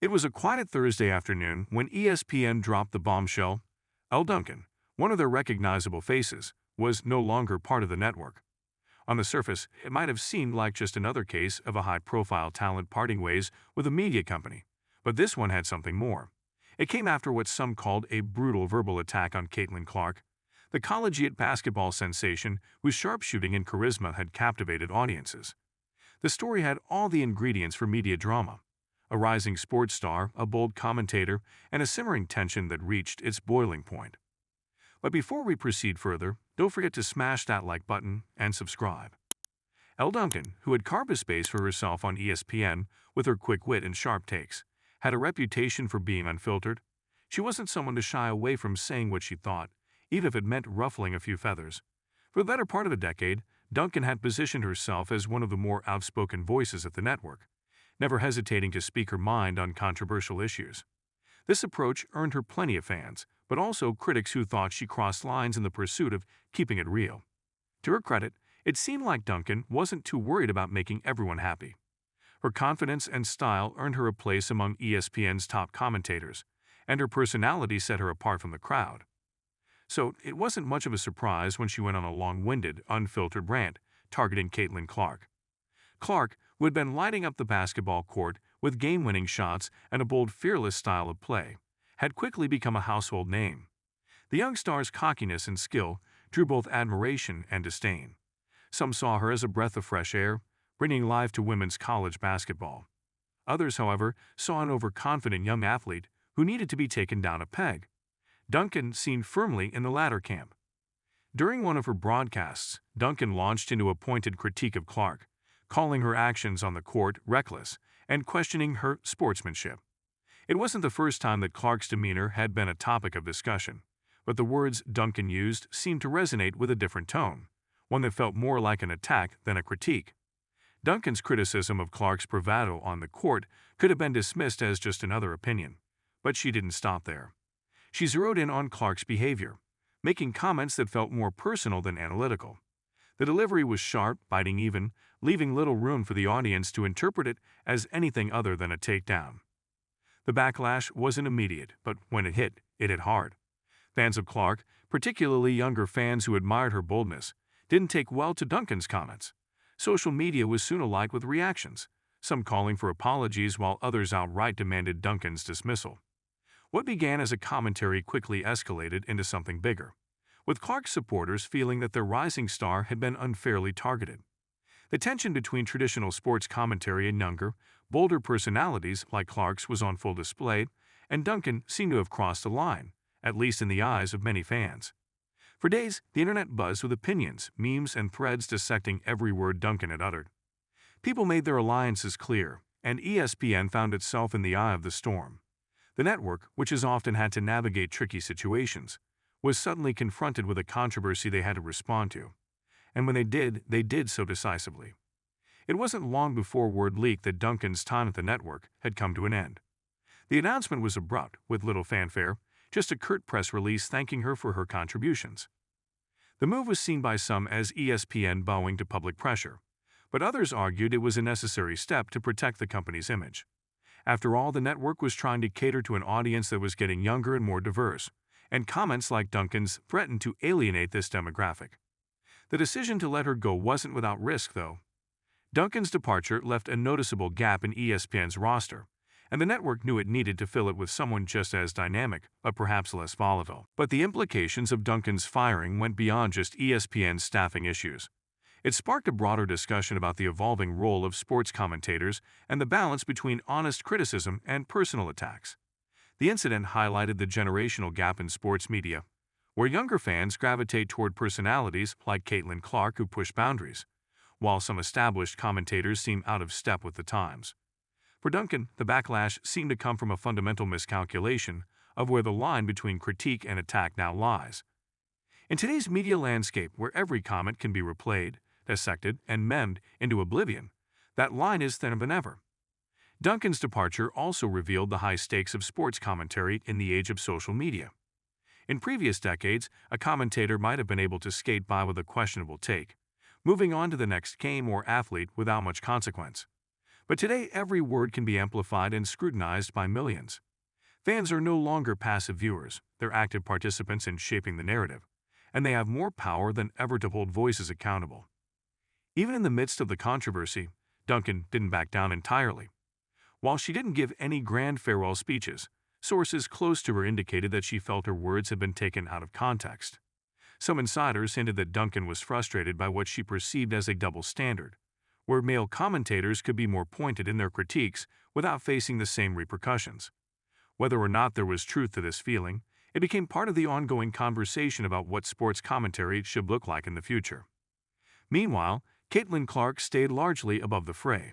It was a quiet Thursday afternoon when ESPN dropped the bombshell. Elle Duncan, one of their recognizable faces, was no longer part of the network. On the surface, it might have seemed like just another case of a high-profile talent parting ways with a media company. But this one had something more. It came after what some called a brutal verbal attack on Caitlin Clark, the collegiate basketball sensation whose sharpshooting and charisma had captivated audiences. The story had all the ingredients for media drama: a rising sports star, a bold commentator, and a simmering tension that reached its boiling point. But before we proceed further, don't forget to smash that like button and subscribe. Elle Duncan, who had carved a space for herself on ESPN with her quick wit and sharp takes, had a reputation for being unfiltered. She wasn't someone to shy away from saying what she thought, even if it meant ruffling a few feathers. For the better part of a decade, Duncan had positioned herself as one of the more outspoken voices at the network, never hesitating to speak her mind on controversial issues. This approach earned her plenty of fans, but also critics who thought she crossed lines in the pursuit of keeping it real. To her credit, it seemed like Duncan wasn't too worried about making everyone happy. Her confidence and style earned her a place among ESPN's top commentators, and her personality set her apart from the crowd. So it wasn't much of a surprise when she went on a long-winded, unfiltered rant targeting Caitlin Clark. Clark, who had been lighting up the basketball court with game-winning shots and a bold, fearless style of play, had quickly become a household name. The young star's cockiness and skill drew both admiration and disdain. Some saw her as a breath of fresh air, bringing life to women's college basketball. Others, however, saw an overconfident young athlete who needed to be taken down a peg. Duncan seemed firmly in the latter camp. During one of her broadcasts, Duncan launched into a pointed critique of Clark, calling her actions on the court reckless and questioning her sportsmanship. It wasn't the first time that Clark's demeanor had been a topic of discussion, but the words Duncan used seemed to resonate with a different tone, one that felt more like an attack than a critique. Duncan's criticism of Clark's bravado on the court could have been dismissed as just another opinion, but she didn't stop there. She zeroed in on Clark's behavior, making comments that felt more personal than analytical. The delivery was sharp, biting even, leaving little room for the audience to interpret it as anything other than a takedown. The backlash wasn't immediate, but when it hit hard. Fans of Clark, particularly younger fans who admired her boldness, didn't take well to Duncan's comments. Social media was soon alight with reactions, some calling for apologies while others outright demanded Duncan's dismissal. What began as a commentary quickly escalated into something bigger, with Clark's supporters feeling that their rising star had been unfairly targeted. The tension between traditional sports commentary and younger, bolder personalities like Clark's was on full display, and Duncan seemed to have crossed a line, at least in the eyes of many fans. For days, the internet buzzed with opinions, memes, and threads dissecting every word Duncan had uttered. People made their alliances clear, and ESPN found itself in the eye of the storm. The network, which has often had to navigate tricky situations, was suddenly confronted with a controversy they had to respond to. And when they did so decisively. It wasn't long before word leaked that Duncan's time at the network had come to an end. The announcement was abrupt, with little fanfare, just a curt press release thanking her for her contributions. The move was seen by some as ESPN bowing to public pressure, but others argued it was a necessary step to protect the company's image. After all, the network was trying to cater to an audience that was getting younger and more diverse, and comments like Duncan's threatened to alienate this demographic. The decision to let her go wasn't without risk, though. Duncan's departure left a noticeable gap in ESPN's roster, and the network knew it needed to fill it with someone just as dynamic, but perhaps less volatile. But the implications of Duncan's firing went beyond just ESPN's staffing issues. It sparked a broader discussion about the evolving role of sports commentators and the balance between honest criticism and personal attacks. The incident highlighted the generational gap in sports media, where younger fans gravitate toward personalities like Caitlin Clark who push boundaries, while some established commentators seem out of step with the times. For Duncan, the backlash seemed to come from a fundamental miscalculation of where the line between critique and attack now lies. In today's media landscape, where every comment can be replayed, dissected, and memed into oblivion, that line is thinner than ever. Duncan's departure also revealed the high stakes of sports commentary in the age of social media. In previous decades, a commentator might have been able to skate by with a questionable take, moving on to the next game or athlete without much consequence. But today, every word can be amplified and scrutinized by millions. Fans are no longer passive viewers, they're active participants in shaping the narrative, and they have more power than ever to hold voices accountable. Even in the midst of the controversy, Duncan didn't back down entirely. While she didn't give any grand farewell speeches, sources close to her indicated that she felt her words had been taken out of context. Some insiders hinted that Duncan was frustrated by what she perceived as a double standard, where male commentators could be more pointed in their critiques without facing the same repercussions. Whether or not there was truth to this feeling, it became part of the ongoing conversation about what sports commentary should look like in the future. Meanwhile, Caitlin Clark stayed largely above the fray.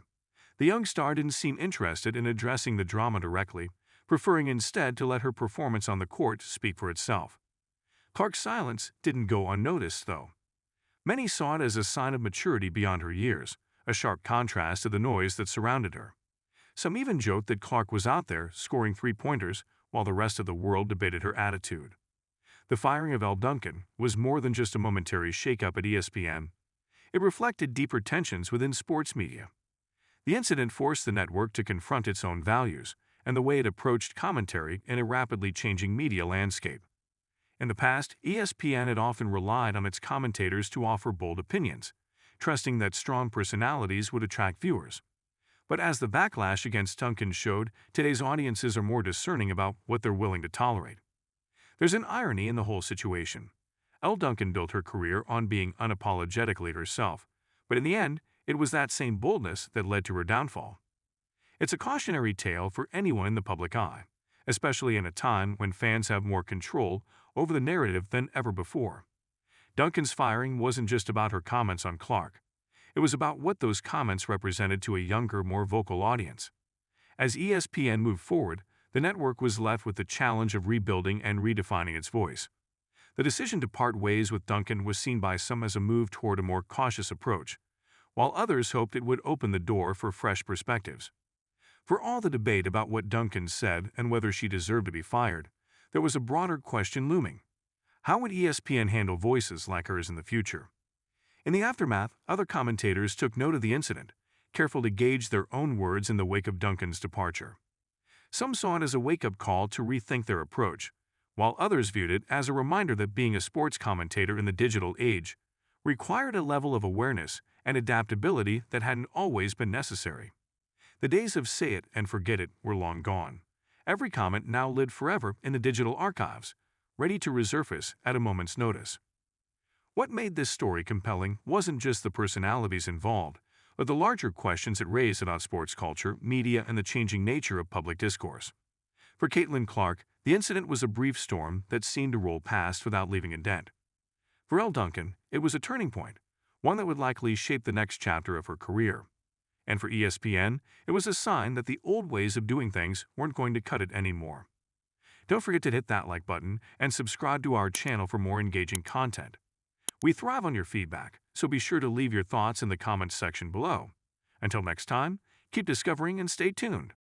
The young star didn't seem interested in addressing the drama directly, preferring instead to let her performance on the court speak for itself. Clark's silence didn't go unnoticed, though. Many saw it as a sign of maturity beyond her years, a sharp contrast to the noise that surrounded her. Some even joked that Clark was out there scoring three-pointers while the rest of the world debated her attitude. The firing of Elle Duncan was more than just a momentary shakeup at ESPN. It reflected deeper tensions within sports media. The incident forced the network to confront its own values and the way it approached commentary in a rapidly changing media landscape. In the past, ESPN had often relied on its commentators to offer bold opinions, trusting that strong personalities would attract viewers. But as the backlash against Duncan showed, today's audiences are more discerning about what they're willing to tolerate. There's an irony in the whole situation. Elle Duncan built her career on being unapologetically herself, but in the end, it was that same boldness that led to her downfall. It's a cautionary tale for anyone in the public eye, especially in a time when fans have more control over the narrative than ever before. Duncan's firing wasn't just about her comments on Clark. It was about what those comments represented to a younger, more vocal audience. As ESPN moved forward, the network was left with the challenge of rebuilding and redefining its voice. The decision to part ways with Duncan was seen by some as a move toward a more cautious approach, while others hoped it would open the door for fresh perspectives. For all the debate about what Duncan said and whether she deserved to be fired, there was a broader question looming. How would ESPN handle voices like hers in the future? In the aftermath, other commentators took note of the incident, careful to gauge their own words in the wake of Duncan's departure. Some saw it as a wake-up call to rethink their approach, while others viewed it as a reminder that being a sports commentator in the digital age required a level of awareness and adaptability that hadn't always been necessary. The days of say it and forget it were long gone. Every comment now lived forever in the digital archives, ready to resurface at a moment's notice. What made this story compelling wasn't just the personalities involved, but the larger questions it raised about sports culture, media, and the changing nature of public discourse. For Caitlin Clark, the incident was a brief storm that seemed to roll past without leaving a dent. For Elle Duncan, it was a turning point, one that would likely shape the next chapter of her career. And for ESPN, it was a sign that the old ways of doing things weren't going to cut it anymore. Don't forget to hit that like button and subscribe to our channel for more engaging content. We thrive on your feedback, so be sure to leave your thoughts in the comments section below. Until next time, keep discovering and stay tuned.